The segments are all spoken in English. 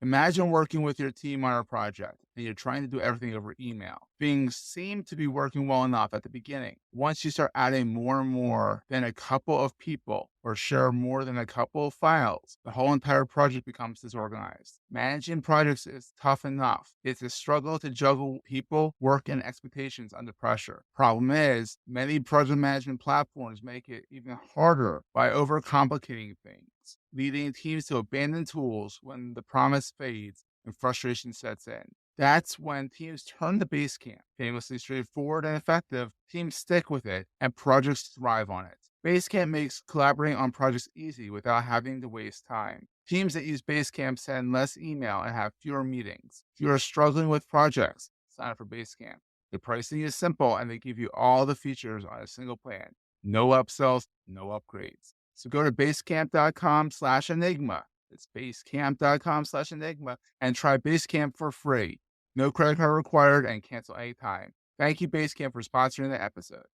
Imagine working with your team on a project and you're trying to do everything over email. Things seem to be working well enough at the beginning. Once you start adding more and more than a couple of people or share more than a couple of files, the whole entire project becomes disorganized. Managing projects is tough enough. It's a struggle to juggle people, work, and expectations under pressure. Problem is, many project management platforms make it even harder by overcomplicating things, leading teams to abandon tools when the promise fades and frustration sets in. That's when teams turn to Basecamp. Famously straightforward and effective, teams stick with it, and projects thrive on it. Basecamp makes collaborating on projects easy without having to waste time. Teams that use Basecamp send less email and have fewer meetings. If you are struggling with projects, sign up for Basecamp. The pricing is simple, and they give you all the features on a single plan. No upsells, no upgrades. So go to basecamp.com/enigma. It's basecamp.com/enigma and try Basecamp for free. No credit card required and cancel anytime. Thank you, Basecamp, for sponsoring the episode.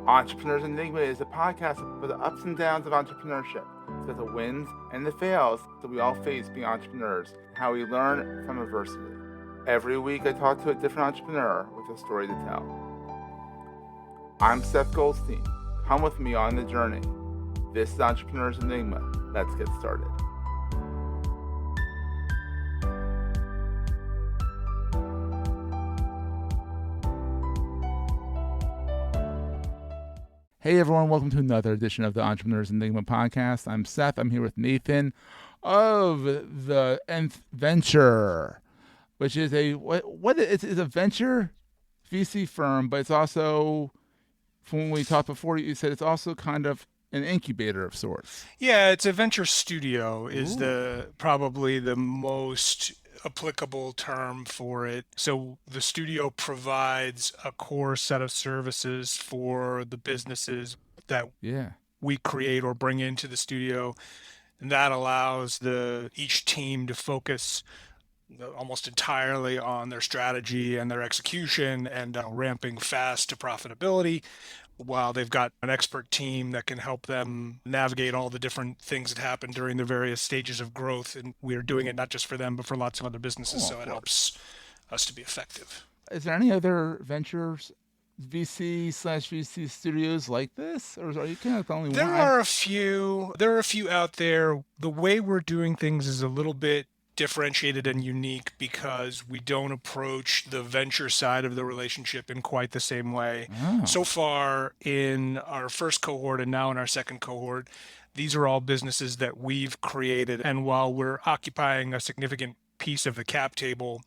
Entrepreneurs Enigma is a podcast for the ups and downs of entrepreneurship. So the wins and the fails that we all face being entrepreneurs, how we learn from adversity. Every week I talk to a different entrepreneur with a story to tell. I'm Seth Goldstein. Come with me on the journey. This is Entrepreneurs Enigma. Let's get started. Hey everyone, welcome to another edition of the Entrepreneurs Enigma podcast. I'm Seth. I'm here with Nathan of the Nth Venture, which is it's a venture VC firm, but it's also, from when we talked before, you said it's also kind of an incubator of sorts. Yeah, it's a venture studio is probably the most applicable term for it. So the studio provides a core set of services for the businesses that we create or bring into the studio, and that allows each team to focus almost entirely on their strategy and their execution and ramping fast to profitability, while they've got an expert team that can help them navigate all the different things that happen during the various stages of growth. And we're doing it not just for them, but for lots of other businesses. So it helps us to be effective. Is there any other ventures, VC/VC studios like this? Or are you kind of the only one? There are a few out there. The way we're doing things is a little bit differentiated and unique because we don't approach the venture side of the relationship in quite the same way. So far in our first cohort and now in our second cohort, these are all businesses that we've created. And while we're occupying a significant piece of the cap table,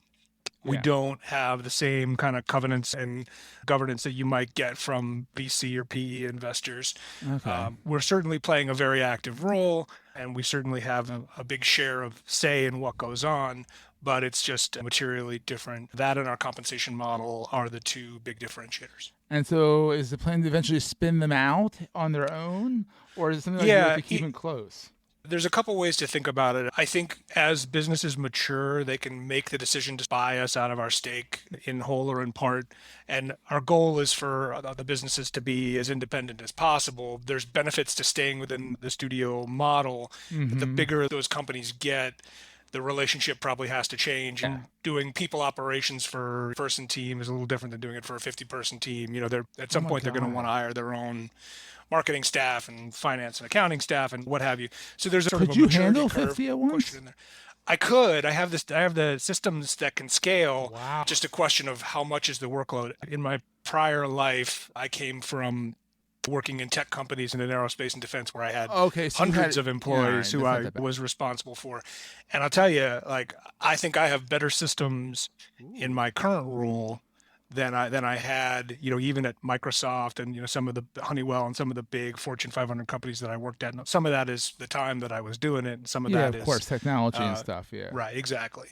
we don't have the same kind of covenants and governance that you might get from VC or PE investors. We're certainly playing a very active role, and we certainly have a big share of say in what goes on, but it's just materially different. That and our compensation model are the two big differentiators. And so is the plan to eventually spin them out on their own, or is it something like you have to keep them close? There's a couple ways to think about it. I think as businesses mature, they can make the decision to buy us out of our stake in whole or in part. And our goal is for the businesses to be as independent as possible. There's benefits to staying within the studio model. But the bigger those companies get, the relationship probably has to change. And doing people operations for a person team is a little different than doing it for a 50-person team. They're at some point they're going to want to hire their own marketing staff and finance and accounting staff and what have you. So there's a sort of a maturity handle curve 50 at once? in there. I could. I have the systems that can scale. Wow. Just a question of how much is the workload. In my prior life, I came from working in tech companies and in aerospace and defense where I had hundreds of employees who I was responsible for. And I'll tell you, I think I have better systems in my current role than I had, even at Microsoft and, some of the Honeywell and some of the big Fortune 500 companies that I worked at. And some of that is the time that I was doing it. And some of that is, of course, technology and stuff. Right, exactly.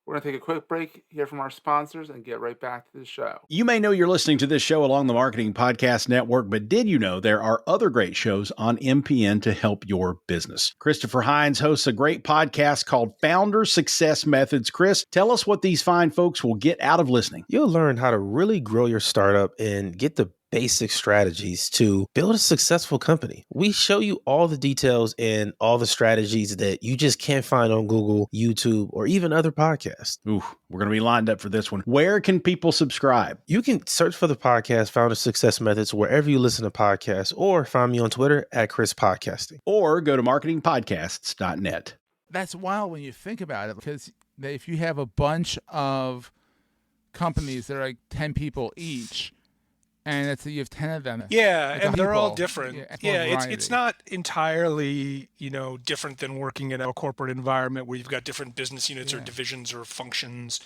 We're going to take a quick break, hear from our sponsors, and get right back to the show. You may know you're listening to this show along the Marketing Podcast Network, but did you know there are other great shows on MPN to help your business? Christopher Hines hosts a great podcast called Founder Success Methods. Chris, tell us what these fine folks will get out of listening. You'll learn how to really grow your startup and get the basic strategies to build a successful company. We show you all the details and all the strategies that you just can't find on Google, YouTube, or even other podcasts. Ooh, we're going to be lined up for this one. Where can people subscribe? You can search for the podcast Founder Success Methods wherever you listen to podcasts, or find me on Twitter at Chris Podcasting. Or go to marketingpodcasts.net. That's wild when you think about it, because if you have a bunch of companies that are like 10 people each, and let's say you have 10 of them. Yeah, like and they're all people, different. Yeah, it's not entirely, different than working in a corporate environment where you've got different business units or divisions or functions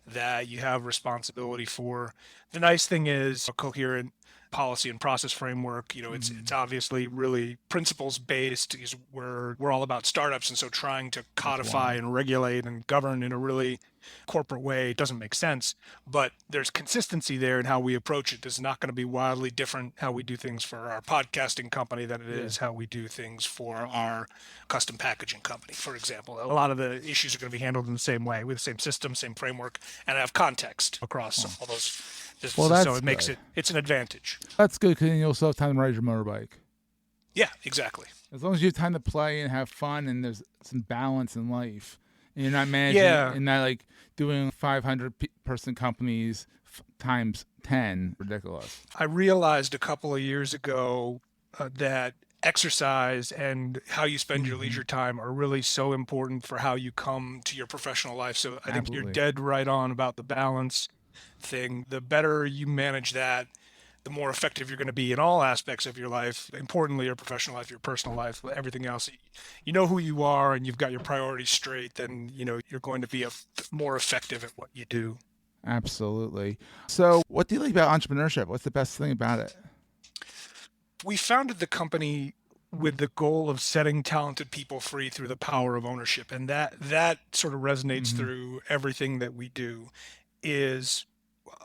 that you have responsibility for. The nice thing is a coherent policy and process framework. It's obviously really principles based, because we're all about startups, and so trying to codify and regulate and govern in a really corporate way doesn't make sense. But there's consistency there in how we approach it. It's not going to be wildly different how we do things for our podcasting company than it is how we do things for our custom packaging company, for example. A lot of the issues are going to be handled in the same way, with the same system, same framework, and have context across all those businesses. Well, so it makes it's an advantage. That's good, because you'll still have time to ride your motorbike. Yeah, exactly. As long as you have time to play and have fun, and there's some balance in life, and you're not managing and not like doing 500 person companies times 10. Ridiculous. I realized a couple of years ago that exercise and how you spend your leisure time are really so important for how you come to your professional life. So I think you're dead right on about the balance thing. The better you manage that, the more effective you're going to be in all aspects of your life. Importantly, your professional life, your personal life, everything else. You know who you are, and you've got your priorities straight, then you're going to be more effective at what you do. Absolutely. So what do you like about entrepreneurship? What's the best thing about it? We founded the company with the goal of setting talented people free through the power of ownership. And that sort of resonates through everything that we do, is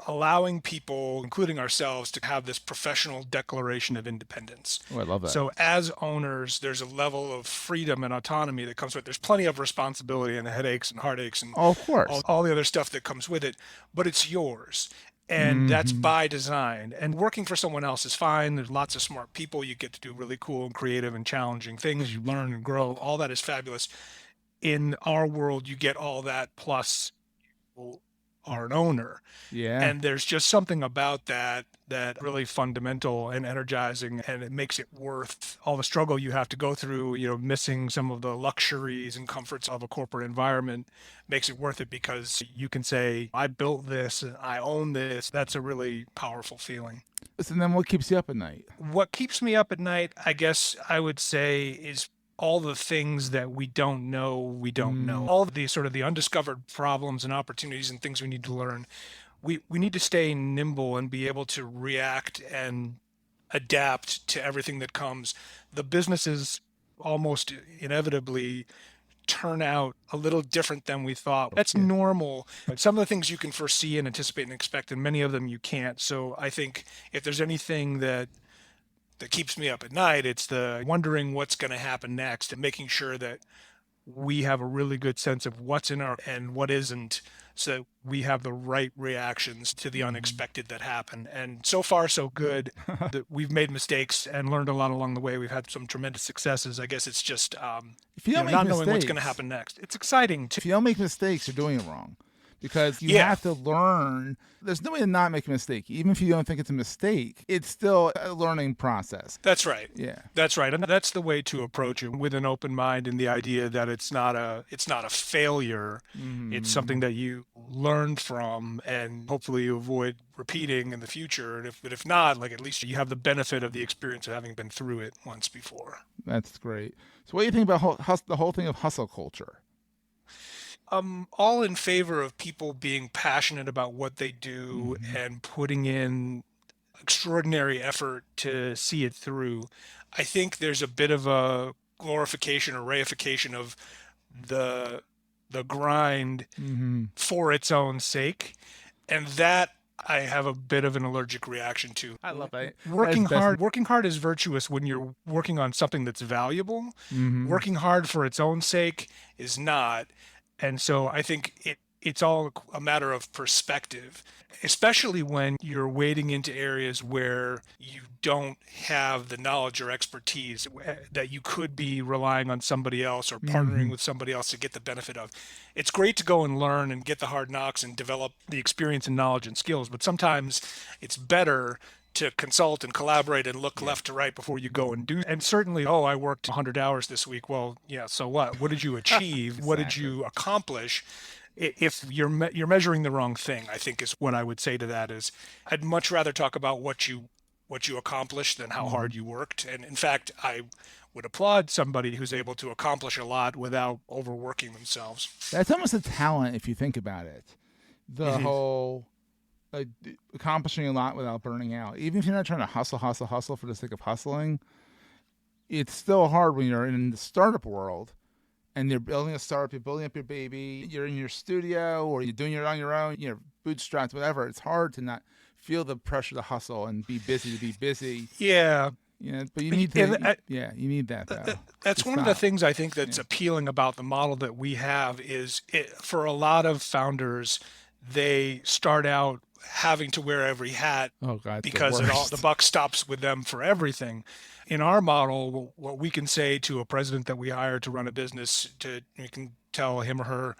allowing people, including ourselves, to have this professional declaration of independence. Oh, I love that. So as owners, there's a level of freedom and autonomy that comes with it. There's plenty of responsibility and headaches and heartaches and of course, all the other stuff that comes with it, but it's yours. And that's by design. And working for someone else is fine. There's lots of smart people. You get to do really cool and creative and challenging things. You learn and grow. All that is fabulous. In our world, you get all that, plus you are an owner. Yeah. And there's just something about that really fundamental and energizing, and it makes it worth all the struggle you have to go through. Missing some of the luxuries and comforts of a corporate environment makes it worth it, because you can say, I built this and I own this. That's a really powerful feeling. So then what keeps you up at night? What keeps me up at night, I guess I would say, is all the things that we don't know. All of the sort of the undiscovered problems and opportunities and things we need to learn. We need to stay nimble and be able to react and adapt to everything that comes. The businesses almost inevitably turn out a little different than we thought. That's normal. Some of the things you can foresee and anticipate and expect, and many of them you can't. So I think if there's anything that keeps me up at night, it's the wondering what's going to happen next, and making sure that we have a really good sense of what's in our and what isn't, so we have the right reactions to the unexpected that happen. And so far, so good. That we've made mistakes and learned a lot along the way. We've had some tremendous successes. I guess it's just if you don't make not mistakes, knowing what's going to happen next. It's exciting. If you don't make mistakes, you're doing it wrong. Because you have to learn. There's no way to not make a mistake. Even if you don't think it's a mistake, it's still a learning process. That's right. Yeah. That's right. And that's the way to approach it, with an open mind, and the idea that it's not a failure. It's something that you learn from, and hopefully you avoid repeating in the future. And if not, like, at least you have the benefit of the experience of having been through it once before. That's great. So what do you think about the whole thing of hustle culture? All in favor of people being passionate about what they do and putting in extraordinary effort to see it through. I think there's a bit of a glorification or reification of the grind for its own sake, and that I have a bit of an allergic reaction to. I love it. Working hard is virtuous when you're working on something that's valuable. Working hard for its own sake is not. And so I think it's all a matter of perspective, especially when you're wading into areas where you don't have the knowledge or expertise that you could be relying on somebody else or partnering with somebody else to get the benefit of. It's great to go and learn and get the hard knocks and develop the experience and knowledge and skills, but sometimes it's better to consult and collaborate and look left to right before you go and do. And certainly, oh, I worked 100 hours this week. Well, yeah, so what? What did you achieve? What did you accomplish? If you're measuring the wrong thing, I think is what I would say to that is I'd much rather talk about what you accomplished than how hard you worked. And in fact, I would applaud somebody who's able to accomplish a lot without overworking themselves. That's almost a talent if you think about it. The whole accomplishing a lot without burning out. Even if you're not trying to hustle for the sake of hustling, it's still hard when you're in the startup world and you're building a startup, you're building up your baby, you're in your studio or you're doing it on your own, bootstrapped, whatever. It's hard to not feel the pressure to hustle and be busy to be busy. Yeah. But you need to, you need that though. That's one of the things I think that's appealing about the model that we have is for a lot of founders, they start out having to wear every hat because the buck stops with them for everything. In our model, what we can say to a president that we hire to run a business, we can tell him or her,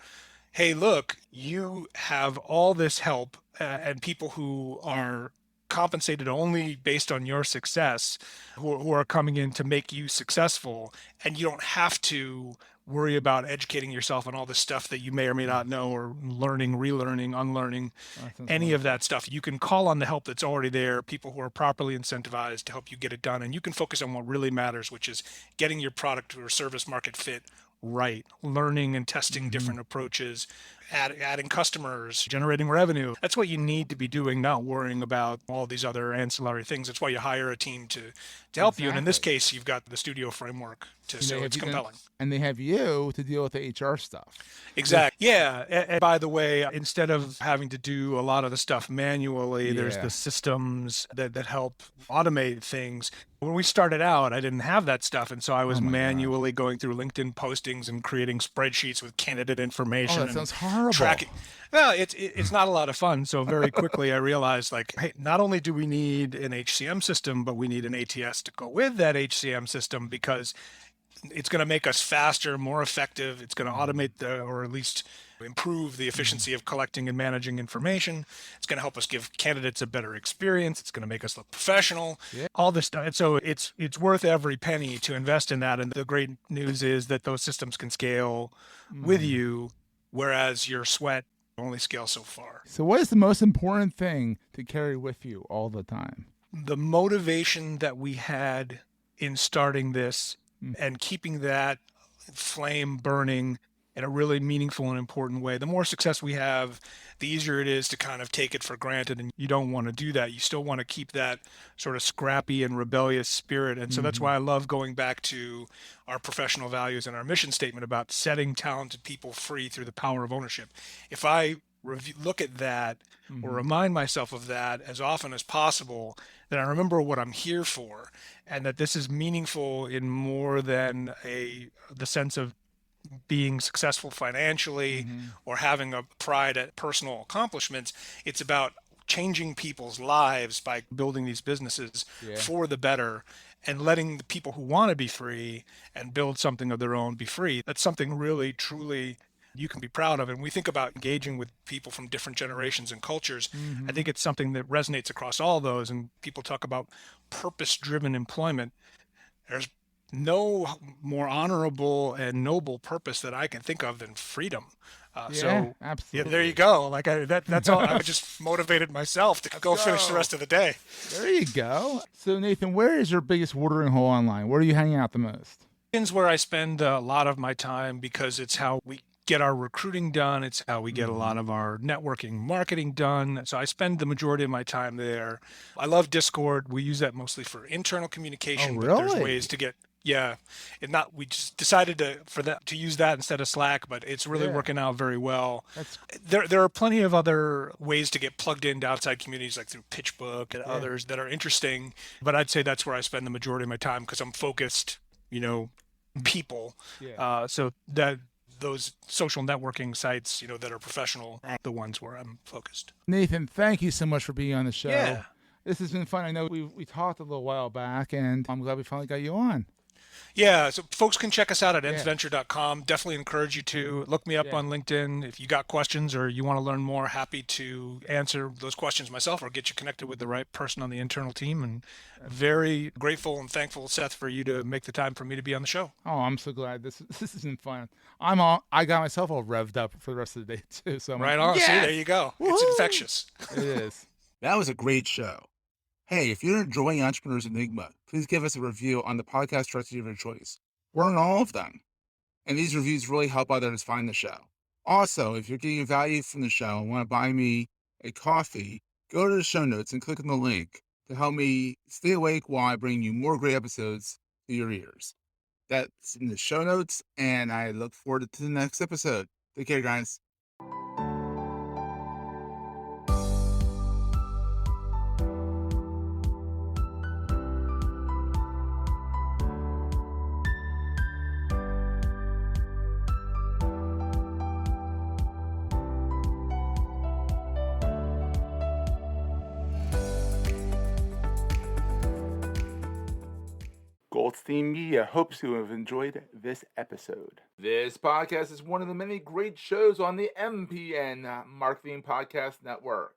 hey, look, you have all this help and people who are compensated only based on your success, who are coming in to make you successful, and you don't have to worry about educating yourself on all the stuff that you may or may not know, or learning, relearning, unlearning, any of that stuff. You can call on the help that's already there, people who are properly incentivized to help you get it done, and you can focus on what really matters, which is getting your product or service market fit right, learning and testing different approaches, adding customers, generating revenue. That's what you need to be doing, not worrying about all these other ancillary things. That's why you hire a team to help you. And in this case, you've got the studio framework so it's compelling. And they have you to deal with the HR stuff. Exactly. Yeah. And by the way, instead of having to do a lot of the stuff manually, there's the systems that help automate things. When we started out, I didn't have that stuff. And so I was manually going through LinkedIn postings and creating spreadsheets with candidate information. Oh, that sounds horrible. Tracking. Well, it's not a lot of fun. So very quickly I realized, hey, not only do we need an HCM system, but we need an ATS to go with that HCM system, because it's going to make us faster, more effective. It's going to automate or at least improve the efficiency of collecting and managing information. It's going to help us give candidates a better experience. It's going to make us look professional, all this stuff. And so it's worth every penny to invest in that. And the great news is that those systems can scale with you, whereas your sweat only scales so far. So what is the most important thing to carry with you all the time? The motivation that we had in starting this and keeping that flame burning in a really meaningful and important way. The more success we have, the easier it is to kind of take it for granted, and you don't want to do that. You still want to keep that sort of scrappy and rebellious spirit. And so that's why I love going back to our professional values and our mission statement about setting talented people free through the power of ownership. If I look at that or remind myself of that as often as possible, then I remember what I'm here for, and that this is meaningful in more than the sense of being successful financially or having a pride at personal accomplishments. It's about changing people's lives by building these businesses for the better and letting the people who want to be free and build something of their own be free. That's something really, truly you can be proud of. And we think about engaging with people from different generations and cultures. I think it's something that resonates across all those. And people talk about purpose-driven employment. There's no more honorable and noble purpose that I can think of than freedom. So absolutely. There you go. That's all. I just motivated myself to go finish the rest of the day. There you go. So Nathan, where is your biggest watering hole online? Where are you hanging out the most? It's where I spend a lot of my time, because it's how we get our recruiting done. It's how we get a lot of our networking marketing done. So I spend the majority of my time there. I love Discord. We use that mostly for internal communication. Oh, really? But there's ways to get we just decided to use that instead of Slack, but it's really working out very well. There are plenty of other ways to get plugged into outside communities, like through PitchBook and others that are interesting. But I'd say that's where I spend the majority of my time, because I'm focused, people. So those social networking sites, that are professional, the ones where I'm focused. Nathan, thank you so much for being on the show. Yeah. This has been fun. I know we talked a little while back, and I'm glad we finally got you on. Yeah, so folks can check us out at nthventure.com. Definitely encourage you to look me up on LinkedIn. If you got questions or you want to learn more, happy to answer those questions myself or get you connected with the right person on the internal team. And very grateful and thankful, Seth, for you to make the time for me to be on the show. Oh, I'm so glad. This has been fun. I got myself all revved up for the rest of the day too. So I'm right like, on. yes! See, there you go. Woo-hoo! It's infectious. It is. That was a great show. Hey, if you're enjoying Entrepreneurs Enigma, please give us a review on the podcast directory of your choice. We're on all of them. And these reviews really help others find the show. Also, if you're getting value from the show and want to buy me a coffee, go to the show notes and click on the link to help me stay awake while I bring you more great episodes to your ears. That's in the show notes, and I look forward to the next episode. Take care, guys. Goldstein Media hopes you have enjoyed this episode. This podcast is one of the many great shows on the MPN Marketing Podcast Network.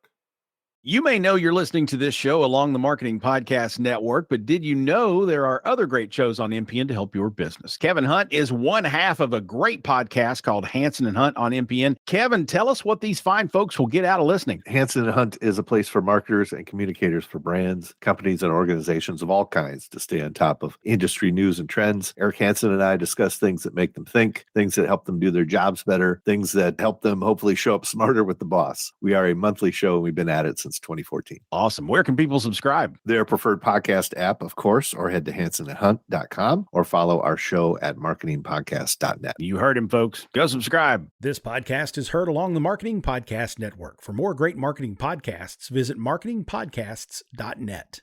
You may know you're listening to this show along the Marketing Podcast Network, but did you know there are other great shows on MPN to help your business? Kevin Hunt is one half of a great podcast called Hansen and Hunt on MPN. Kevin, tell us what these fine folks will get out of listening. Hansen and Hunt is a place for marketers and communicators for brands, companies, and organizations of all kinds to stay on top of industry news and trends. Eric Hansen and I discuss things that make them think, things that help them do their jobs better, things that help them hopefully show up smarter with the boss. We are a monthly show, and we've been at it since 2014. Awesome. Where can people subscribe? Their preferred podcast app, of course, or head to hansenandhunt.com or follow our show at marketingpodcast.net. You heard him, folks. Go subscribe. This podcast is heard along the Marketing Podcast Network. For more great marketing podcasts, visit marketingpodcasts.net.